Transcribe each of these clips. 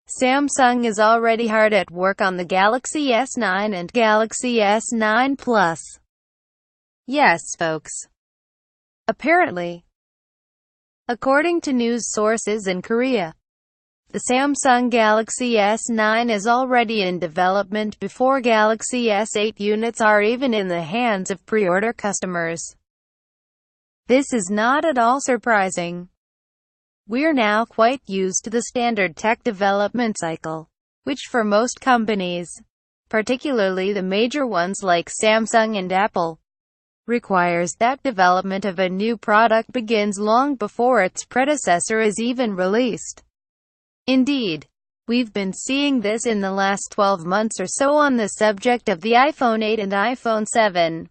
Samsung is already hard at work on the Galaxy S9 and Galaxy S9 Plus. Yes, folks. Apparently. According to news sources in Korea, the Samsung Galaxy S9 is already in development before Galaxy S8 units are even in the hands of pre-order customers. This is not at all surprising. We're now quite used to the standard tech development cycle, which for most companies, particularly the major ones like Samsung and Apple, requires that development of a new product begins long before its predecessor is even released. Indeed, we've been seeing this in the last 12 months or so on the subject of the iPhone 8 and iPhone 7,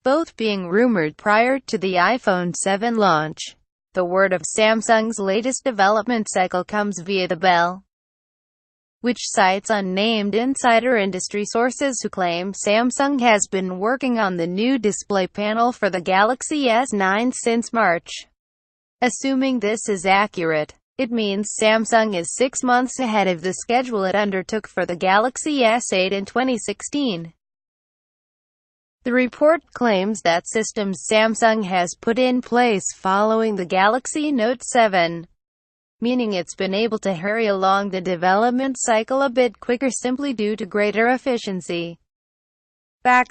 both being rumored prior to the iPhone 7 launch. The word of Samsung's latest development cycle comes via The Bell, which cites unnamed insider industry sources who claim Samsung has been working on the new display panel for the Galaxy S9 since March. Assuming this is accurate, it means Samsung is 6 months ahead of the schedule it undertook for the Galaxy S8 in 2016. The report claims that systems Samsung has put in place following the Galaxy Note 7, meaning it's been able to hurry along the development cycle a bit quicker simply due to greater efficiency. A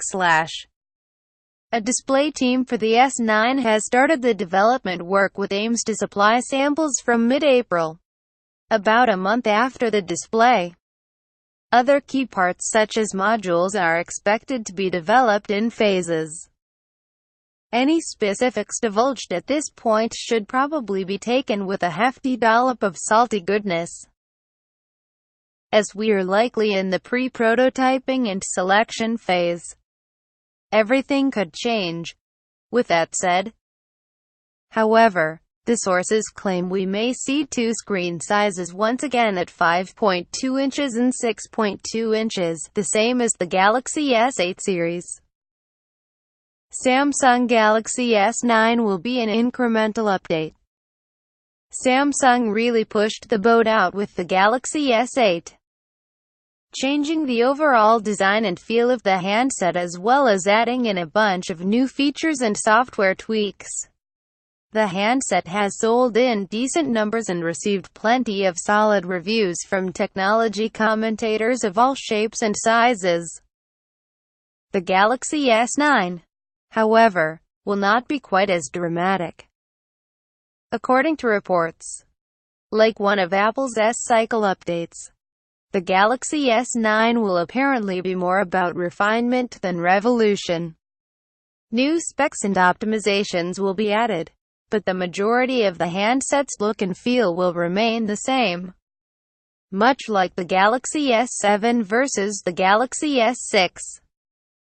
display team for the S9 has started the development work with aims to supply samples from mid-April, about a month after the display. Other key parts such as modules are expected to be developed in phases. Any specifics divulged at this point should probably be taken with a hefty dollop of salty goodness, as we're likely in the pre-prototyping and selection phase. Everything could change. With that said, however, the sources claim we may see two screen sizes once again at 5.2 inches and 6.2 inches, the same as the Galaxy S8 series. Samsung Galaxy S9 will be an incremental update. Samsung really pushed the boat out with the Galaxy S8, changing the overall design and feel of the handset as well as adding in a bunch of new features and software tweaks. The handset has sold in decent numbers and received plenty of solid reviews from technology commentators of all shapes and sizes. The Galaxy S9, however, will not be quite as dramatic. According to reports, like one of Apple's S-Cycle updates, the Galaxy S9 will apparently be more about refinement than revolution. New specs and optimizations will be added, but the majority of the handset's look and feel will remain the same. Much like the Galaxy S7 versus the Galaxy S6.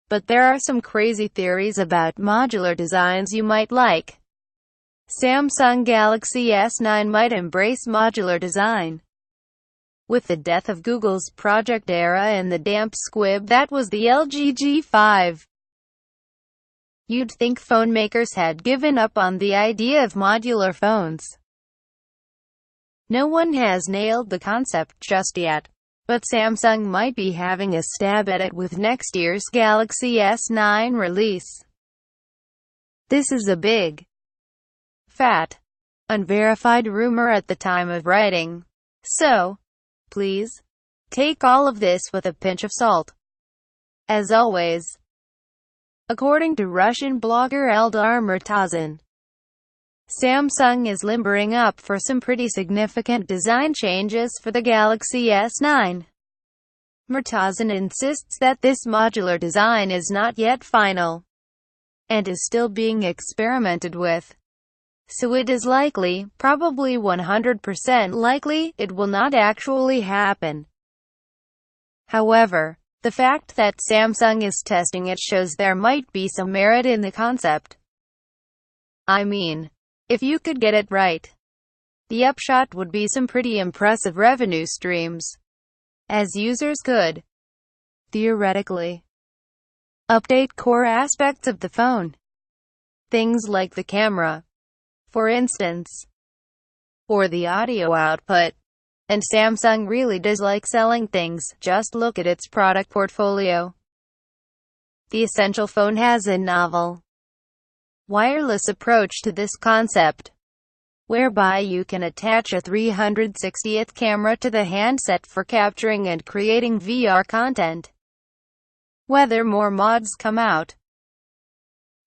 But there are some crazy theories about modular designs you might like. Samsung Galaxy S9 might embrace modular design. With the death of Google's Project Era and the damp squib that was the LG G5, you'd think phone makers had given up on the idea of modular phones. No one has nailed the concept just yet, but Samsung might be having a stab at it with next year's Galaxy S9 release. This is a big, fat, unverified rumor at the time of writing, so, please, take all of this with a pinch of salt. As always, according to Russian blogger Eldar Murtazin, Samsung is limbering up for some pretty significant design changes for the Galaxy S9. Murtazin insists that this modular design is not yet final, and is still being experimented with. So it is likely, probably 100% likely, it will not actually happen. However, the fact that Samsung is testing it shows there might be some merit in the concept. I mean, if you could get it right, the upshot would be some pretty impressive revenue streams, as users could, theoretically, update core aspects of the phone. Things like the camera, for instance, or the audio output, And Samsung really does like selling things, just look at its product portfolio. The Essential phone has a novel, wireless approach to this concept, whereby you can attach a 360th camera to the handset for capturing and creating VR content. Whether more mods come out,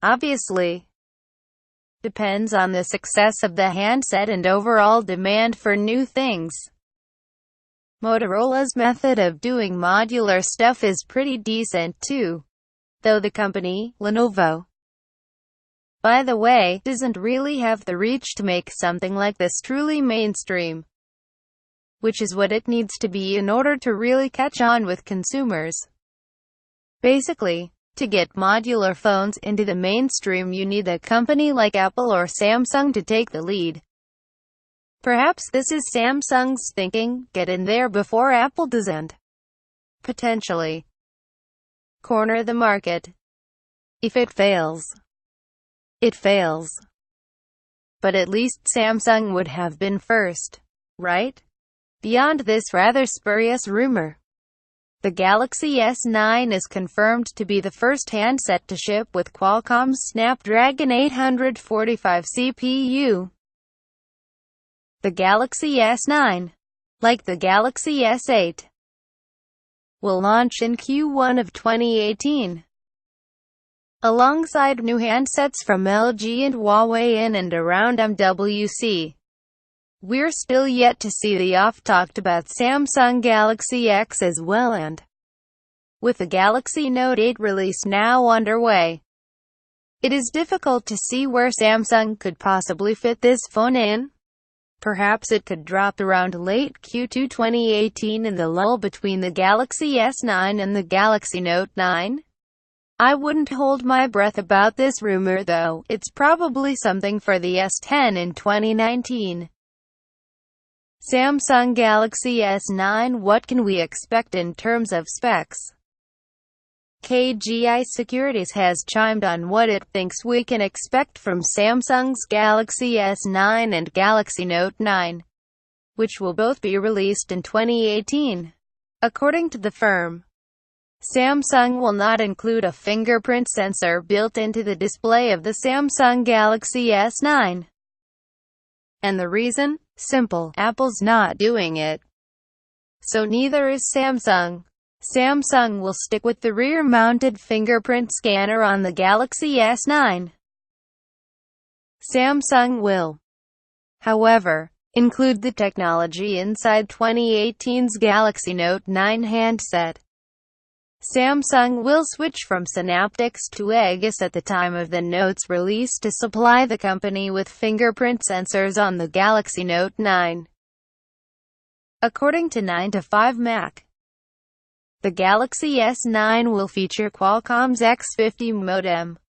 obviously, depends on the success of the handset and overall demand for new things. Motorola's method of doing modular stuff is pretty decent too, though the company, Lenovo, by the way, doesn't really have the reach to make something like this truly mainstream, which is what it needs to be in order to really catch on with consumers. Basically, to get modular phones into the mainstream, you need a company like Apple or Samsung to take the lead. Perhaps this is Samsung's thinking, get in there before Apple does and potentially corner the market. If it fails, it fails. But at least Samsung would have been first, right? Beyond this rather spurious rumor, the Galaxy S9 is confirmed to be the first handset to ship with Qualcomm's Snapdragon 845 CPU. The Galaxy S9, like the Galaxy S8, will launch in Q1 of 2018. Alongside new handsets from LG and Huawei in and around MWC. We're still yet to see the oft-talked about Samsung Galaxy X as well, and with the Galaxy Note 8 release now underway, it is difficult to see where Samsung could possibly fit this phone in. Perhaps it could drop around late Q2 2018 in the lull between the Galaxy S9 and the Galaxy Note 9. I wouldn't hold my breath about this rumor though, it's probably something for the S10 in 2019. Samsung Galaxy S9, what can we expect in terms of specs? KGI Securities has chimed on what it thinks we can expect from Samsung's Galaxy S9 and Galaxy Note 9, which will both be released in 2018. According to the firm, Samsung will not include a fingerprint sensor built into the display of the Samsung Galaxy S9. And the reason? Simple, Apple's not doing it. So neither is Samsung. Samsung will stick with the rear-mounted fingerprint scanner on the Galaxy S9. Samsung will, however, include the technology inside 2018's Galaxy Note 9 handset. Samsung will switch from Synaptics to Aegis at the time of the Note's release to supply the company with fingerprint sensors on the Galaxy Note 9. According to 9to5Mac, the Galaxy S9 will feature Qualcomm's X50 modem.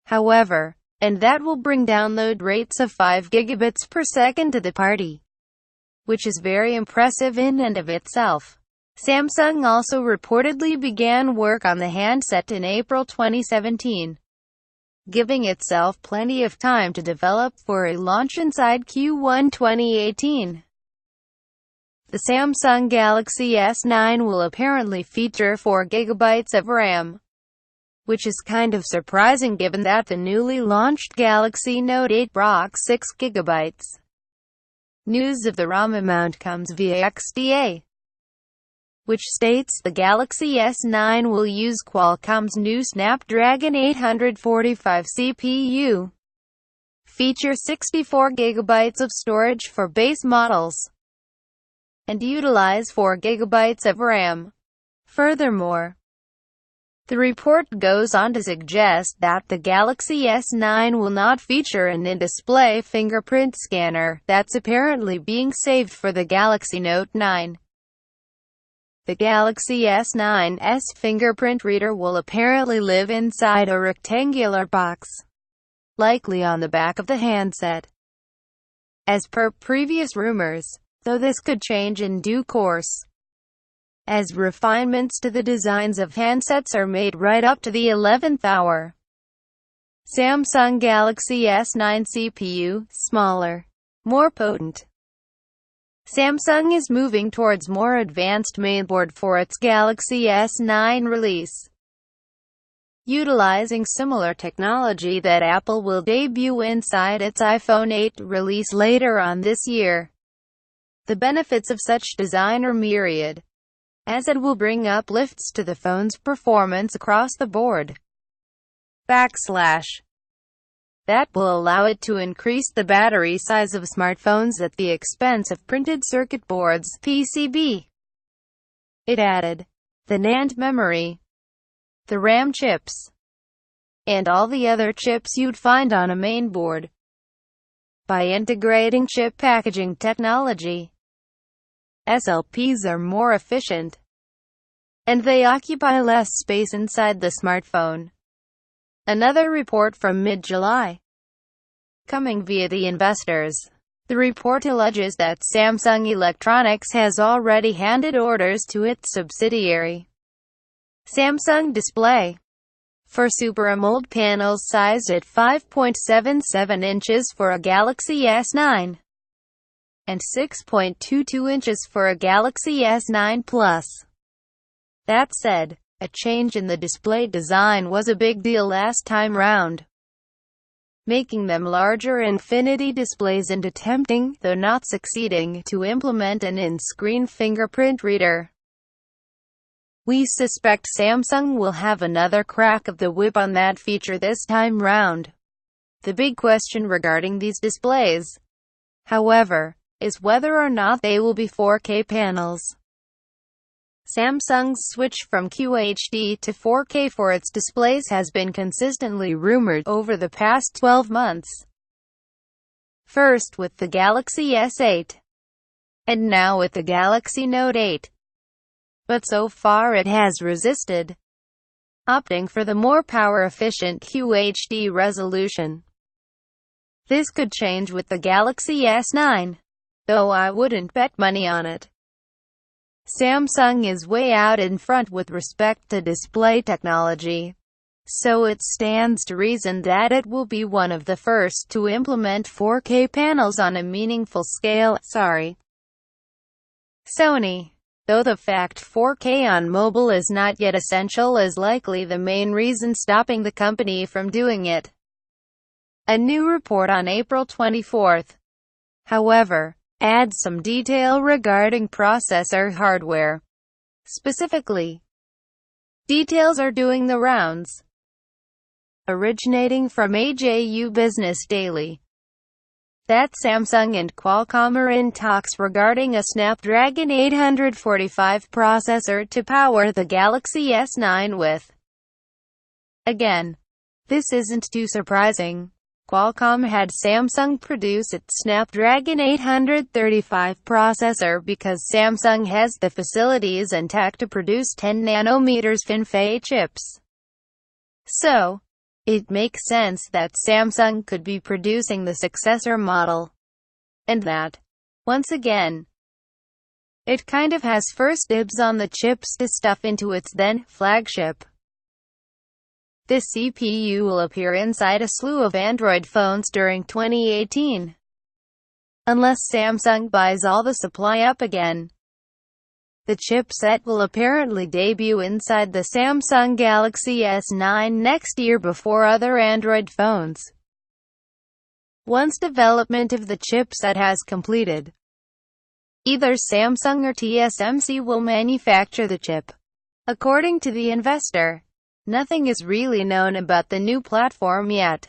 However, and that will bring download rates of 5 gigabits per second to the party, which is very impressive in and of itself. Samsung also reportedly began work on the handset in April 2017, giving itself plenty of time to develop for a launch inside Q1 2018. The Samsung Galaxy S9 will apparently feature 4 GB of RAM, which is kind of surprising given that the newly launched Galaxy Note 8 rocks 6 GB. News of the RAM amount comes via XDA, which states the Galaxy S9 will use Qualcomm's new Snapdragon 845 CPU, feature 64 GB of storage for base models, and utilize 4 GB of RAM. Furthermore, the report goes on to suggest that the Galaxy S9 will not feature an in-display fingerprint scanner that's apparently being saved for the Galaxy Note 9. The Galaxy S9's fingerprint reader will apparently live inside a rectangular box, likely on the back of the handset. As per previous rumors, though this could change in due course, as refinements to the designs of handsets are made right up to the 11th hour. Samsung Galaxy S9 CPU, smaller, more potent. Samsung is moving towards more advanced mainboard for its Galaxy S9 release, utilizing similar technology that Apple will debut inside its iPhone 8 release later on this year. The benefits of such design are myriad, as it will bring uplifts to the phone's performance across the board. That will allow it to increase the battery size of smartphones at the expense of printed circuit boards (PCB). It added, the NAND memory, the RAM chips, and all the other chips you'd find on a mainboard. By integrating chip packaging technology, SLPs are more efficient, and they occupy less space inside the smartphone. Another report from mid-July, coming via the investors. The report alleges that Samsung Electronics has already handed orders to its subsidiary, Samsung Display, for Super AMOLED panels sized at 5.77 inches for a Galaxy S9 and 6.22 inches for a Galaxy S9 Plus. That said, a change in the display design was a big deal last time round, making them larger infinity displays and attempting, though not succeeding, to implement an in-screen fingerprint reader. We suspect Samsung will have another crack of the whip on that feature this time round. The big question regarding these displays, however, is whether or not they will be 4K panels. Samsung's switch from QHD to 4K for its displays has been consistently rumored over the past 12 months. First with the Galaxy S8, and now with the Galaxy Note 8. But so far it has resisted, opting for the more power-efficient QHD resolution. This could change with the Galaxy S9, though I wouldn't bet money on it. Samsung is way out in front with respect to display technology, so it stands to reason that it will be one of the first to implement 4K panels on a meaningful scale. Sony, though the fact 4K on mobile is not yet essential, is likely the main reason stopping the company from doing it. A new report on April 24, however, adds some detail regarding processor hardware. Specifically, details are doing the rounds, originating from AJU Business Daily, that Samsung and Qualcomm are in talks regarding a Snapdragon 845 processor to power the Galaxy S9 with. Again, this isn't too surprising. Qualcomm had Samsung produce its Snapdragon 835 processor because Samsung has the facilities and tech to produce 10 nanometers FinFET chips. So, it makes sense that Samsung could be producing the successor model. And that, once again, it kind of has first dibs on the chips to stuff into its then flagship. This CPU will appear inside a slew of Android phones during 2018. Unless Samsung buys all the supply up again. The chipset will apparently debut inside the Samsung Galaxy S9 next year before other Android phones. Once development of the chipset has completed, either Samsung or TSMC will manufacture the chip. According to the investor, nothing is really known about the new platform yet.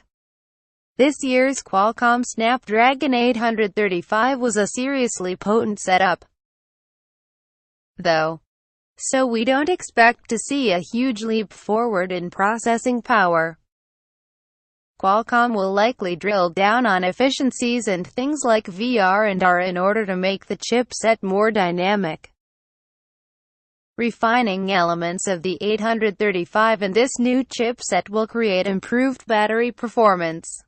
This year's Qualcomm Snapdragon 835 was a seriously potent setup, though, so we don't expect to see a huge leap forward in processing power. Qualcomm will likely drill down on efficiencies and things like VR and AR in order to make the chipset more dynamic, refining elements of the 835, and this new chipset will create improved battery performance.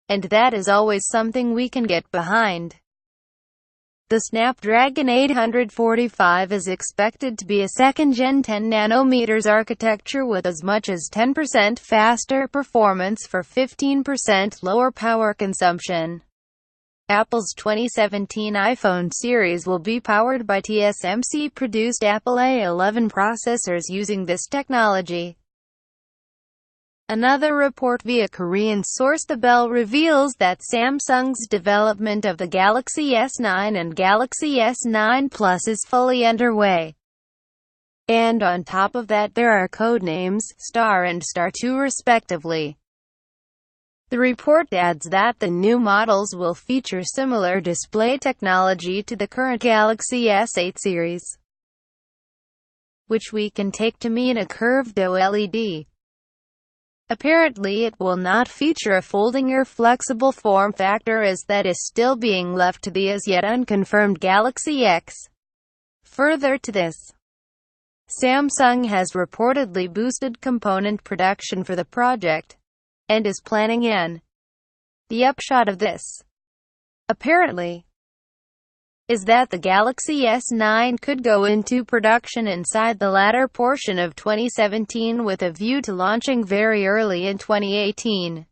And that is always something we can get behind. The Snapdragon 845 is expected to be a second-gen 10 nanometers architecture with as much as 10% faster performance for 15% lower power consumption. Apple's 2017 iPhone series will be powered by TSMC-produced Apple A11 processors using this technology. Another report via Korean source The Bell reveals that Samsung's development of the Galaxy S9 and Galaxy S9 Plus is fully underway. And on top of that there are codenames Star and Star 2 respectively. The report adds that the new models will feature similar display technology to the current Galaxy S8 series, which we can take to mean a curved OLED. Apparently it will not feature a folding or flexible form factor, as that is still being left to the as yet unconfirmed Galaxy X. Further to this, Samsung has reportedly boosted component production for the project, and is planning in. The upshot of this, apparently, is that the Galaxy S9 could go into production inside the latter portion of 2017 with a view to launching very early in 2018.